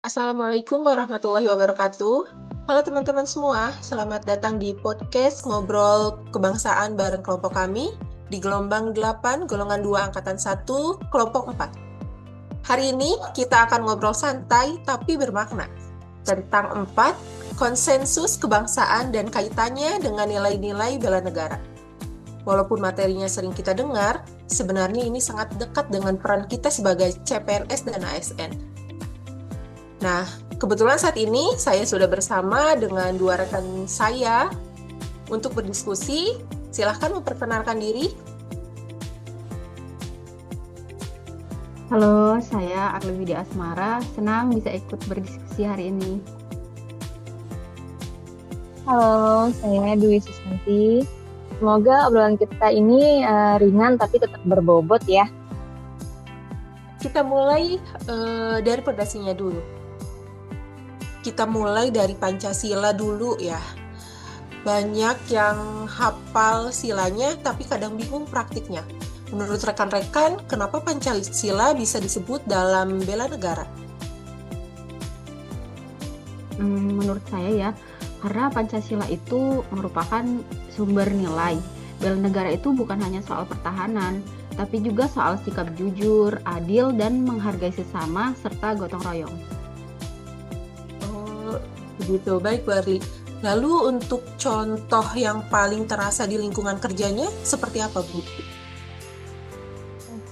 Assalamualaikum warahmatullahi wabarakatuh. Halo teman-teman semua, selamat datang di podcast Ngobrol Kebangsaan bareng kelompok kami di gelombang 8, golongan 2, angkatan 1, kelompok 4. Hari ini kita akan ngobrol santai tapi bermakna tentang 4 konsensus kebangsaan dan kaitannya dengan nilai-nilai bela negara. Walaupun materinya sering kita dengar, sebenarnya ini sangat dekat dengan peran kita sebagai CPNS dan ASN. Nah, kebetulan saat ini saya sudah bersama dengan 2 rekan saya untuk berdiskusi. Silahkan memperkenalkan diri. Halo, saya Arli Widya Asmara. Senang bisa ikut berdiskusi hari ini. Halo, saya Dwi Susanti. Semoga obrolan kita ini ringan tapi tetap berbobot ya. Kita mulai dari pondasinya dulu. Kita mulai dari Pancasila dulu ya. Banyak yang hafal silanya tapi kadang bingung praktiknya. Menurut rekan-rekan, kenapa Pancasila bisa disebut dalam bela negara? Menurut saya ya, karena Pancasila itu merupakan sumber nilai. Bela negara itu bukan hanya soal pertahanan, tapi juga soal sikap jujur, adil, dan menghargai sesama, serta gotong royong. Begitu, baik Bu Arli. Lalu untuk contoh yang paling terasa di lingkungan kerjanya seperti apa Bu?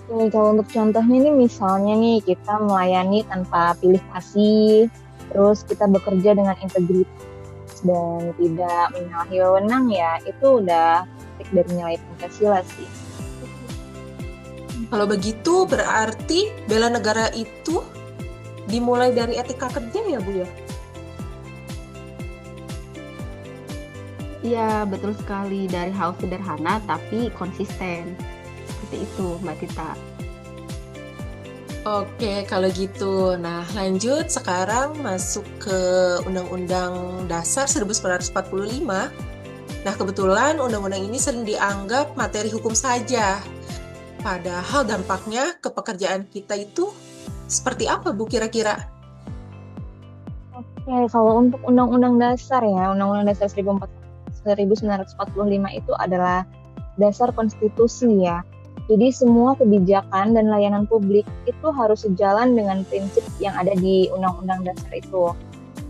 Oke, kalau untuk contohnya ini misalnya nih kita melayani tanpa pilih kasih, terus kita bekerja dengan integritas dan tidak menyalahi wewenang ya, itu udah titik dari nilai Pancasila sih. Kalau begitu berarti bela negara itu dimulai dari etika kerja ya Bu ya? Iya, betul sekali. Dari hal sederhana tapi konsisten. Seperti itu, Mbak Tita. Oke, kalau gitu. Nah, lanjut sekarang masuk ke Undang-Undang Dasar 1945. Nah, kebetulan undang-undang ini sering dianggap materi hukum saja. Padahal dampaknya ke pekerjaan kita itu seperti apa Bu kira-kira? Oke, kalau untuk Undang-Undang Dasar ya, Undang-Undang Dasar 1945 itu adalah dasar konstitusi ya. Jadi semua kebijakan dan layanan publik itu harus sejalan dengan prinsip yang ada di Undang-Undang Dasar itu.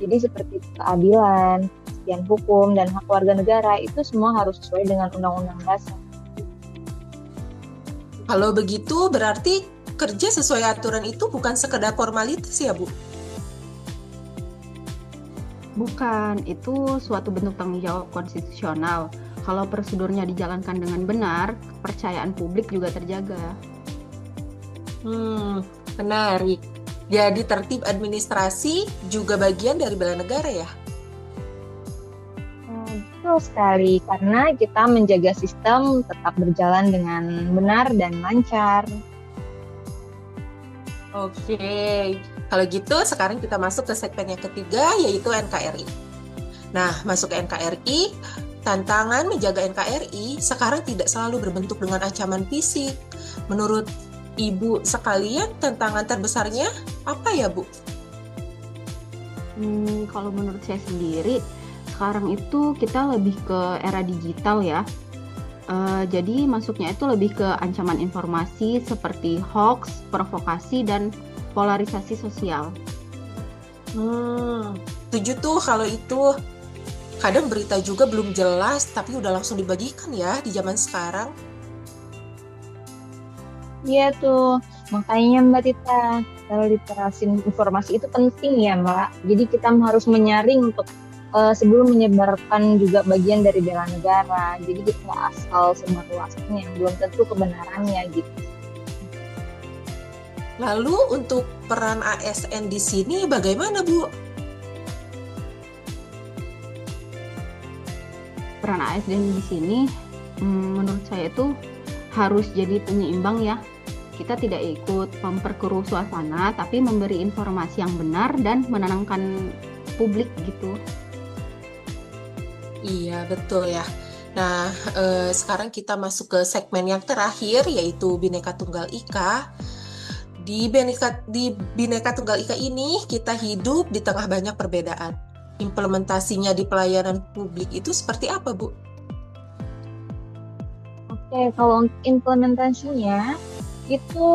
Jadi seperti keadilan, kepastian hukum, dan hak warga negara itu semua harus sesuai dengan Undang-Undang Dasar. Kalau begitu berarti kerja sesuai aturan itu bukan sekedar formalitas ya Bu? Bukan, itu suatu bentuk tanggung jawab konstitusional. Kalau prosedurnya dijalankan dengan benar, kepercayaan publik juga terjaga. Menarik. Jadi tertib administrasi juga bagian dari bela negara ya? Betul sekali, karena kita menjaga sistem tetap berjalan dengan benar dan lancar. Oke, kalau gitu sekarang kita masuk ke segmen yang ketiga, yaitu NKRI. Nah, masuk ke NKRI, tantangan menjaga NKRI sekarang tidak selalu berbentuk dengan ancaman fisik. Menurut Ibu sekalian, tantangan terbesarnya apa ya, Bu? Kalau menurut saya sendiri, sekarang itu kita lebih ke era digital ya. Jadi masuknya itu lebih ke ancaman informasi seperti hoax, provokasi, dan polarisasi sosial. Setuju tuh kalau itu. Kadang berita juga belum jelas, tapi udah langsung dibagikan ya di zaman sekarang. Iya tuh, makanya Mbak Tita, literasi informasi itu penting ya Mbak. Jadi kita harus menyaring untuk sebelum menyebarkan juga bagian dari bela negara. Jadi kita nggak asal sebarluaskan yang belum tentu kebenarannya gitu. Lalu untuk peran ASN di sini bagaimana Bu? Peran ASN di sini menurut saya itu harus jadi penyeimbang ya. Kita tidak ikut memperkeruh suasana, tapi memberi informasi yang benar dan menenangkan publik gitu. Iya, betul ya. Nah, sekarang kita masuk ke segmen yang terakhir, yaitu Bhinneka Tunggal Ika. Di Bhinneka Tunggal Ika ini kita hidup di tengah banyak perbedaan. Implementasinya di pelayanan publik itu seperti apa, Bu? Oke, kalau untuk implementasinya itu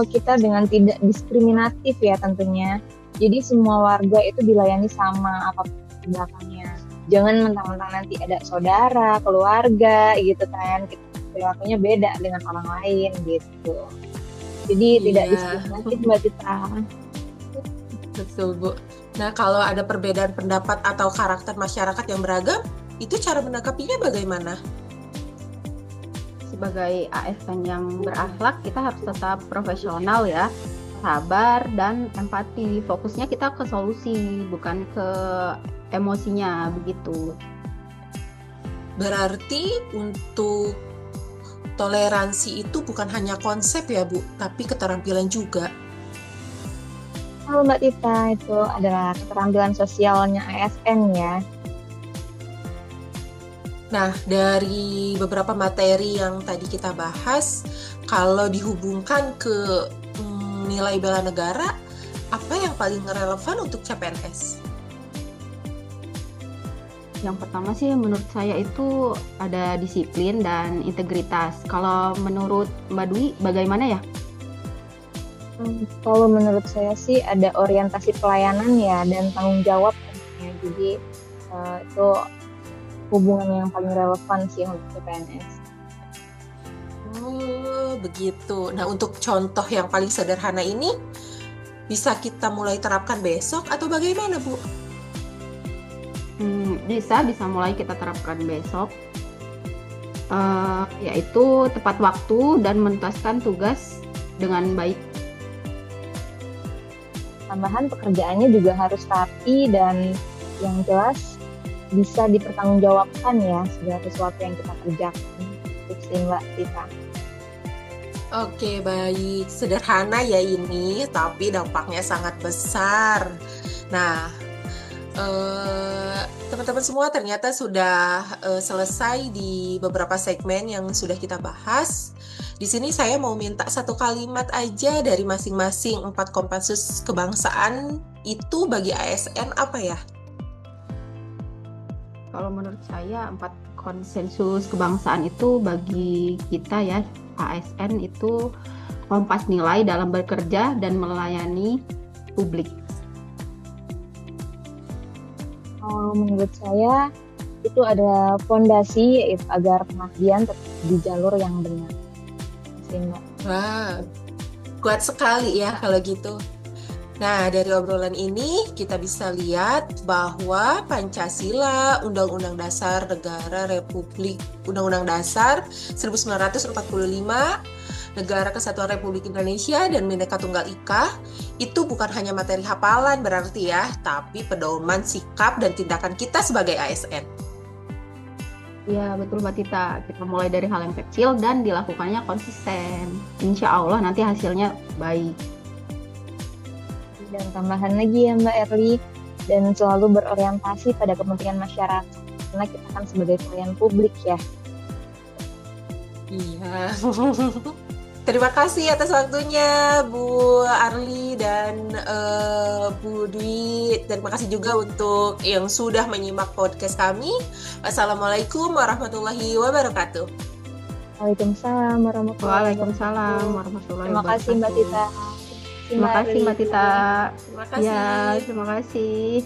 kita dengan tidak diskriminatif ya tentunya. Jadi semua warga itu dilayani sama apapun belakangnya. Jangan mentang-mentang nanti ada saudara, keluarga gitu kan. Perilakunya beda dengan orang lain gitu. Jadi tidak Iya, diskriminatif Mbak Citra. betul, Bu. Nah, kalau ada perbedaan pendapat atau karakter masyarakat yang beragam, itu cara menanggapinya bagaimana? Sebagai ASN yang berakhlak, kita harus tetap profesional ya, sabar dan empati. Fokusnya kita ke solusi, bukan ke emosinya begitu. Berarti untuk toleransi itu bukan hanya konsep ya, Bu, tapi keterampilan juga. Kalau Mbak Tita itu adalah keterampilan sosialnya ASN ya. Nah, dari beberapa materi yang tadi kita bahas, kalau dihubungkan ke nilai bela negara, apa yang paling relevan untuk CPNS? Yang pertama sih menurut saya itu ada disiplin dan integritas. Kalau menurut Mbak Dwi bagaimana ya? Kalau menurut saya sih ada orientasi pelayanan ya dan tanggung jawab tentunya. Jadi itu hubungan yang paling relevan sih untuk CPNS. Oh, begitu. Nah, untuk contoh yang paling sederhana ini, bisa kita mulai terapkan besok atau bagaimana, Bu? Bisa mulai kita terapkan besok, yaitu tepat waktu dan menuntaskan tugas dengan baik. Tambahan pekerjaannya juga harus rapi dan yang jelas bisa dipertanggungjawabkan ya segala sesuatu yang kita kerjakan. Itu Mbak Tita. Oke, baik. Sederhana ya ini, tapi dampaknya sangat besar. Nah, teman-teman semua ternyata sudah selesai di beberapa segmen yang sudah kita bahas. Di sini saya mau minta satu kalimat aja dari masing-masing 4 konsensus kebangsaan itu bagi ASN apa ya? Kalau menurut saya 4 konsensus kebangsaan itu bagi kita ya ASN itu kompas nilai dalam bekerja dan melayani publik. Menurut saya itu ada fondasi yaitu agar pengabdian tetap di jalur yang benar. Wah, kuat sekali ya kalau gitu. Nah, dari obrolan ini kita bisa lihat bahwa Pancasila, Undang-Undang Dasar Negara Republik, Undang-Undang Dasar 1945, Negara Kesatuan Republik Indonesia, dan Bhinneka Tunggal Ika itu bukan hanya materi hafalan berarti ya, tapi pedoman sikap dan tindakan kita sebagai ASN. Ya betul Mbak Tita, kita mulai dari hal yang kecil dan dilakukannya konsisten. Insya Allah nanti hasilnya baik. Dan tambahan lagi ya Mbak Erli, dan selalu berorientasi pada kepentingan masyarakat, karena kita kan sebagai pelayan publik ya. Iya. Terima kasih atas waktunya Bu Arli dan Bu Dwi. Terima kasih juga untuk yang sudah menyimak podcast kami. Assalamualaikum warahmatullahi wabarakatuh. Waalaikumsalam warahmatullahi wabarakatuh. Terima kasih Mbak Tita. Terima kasih Mbak Tita. Terima kasih. Ya, terima kasih.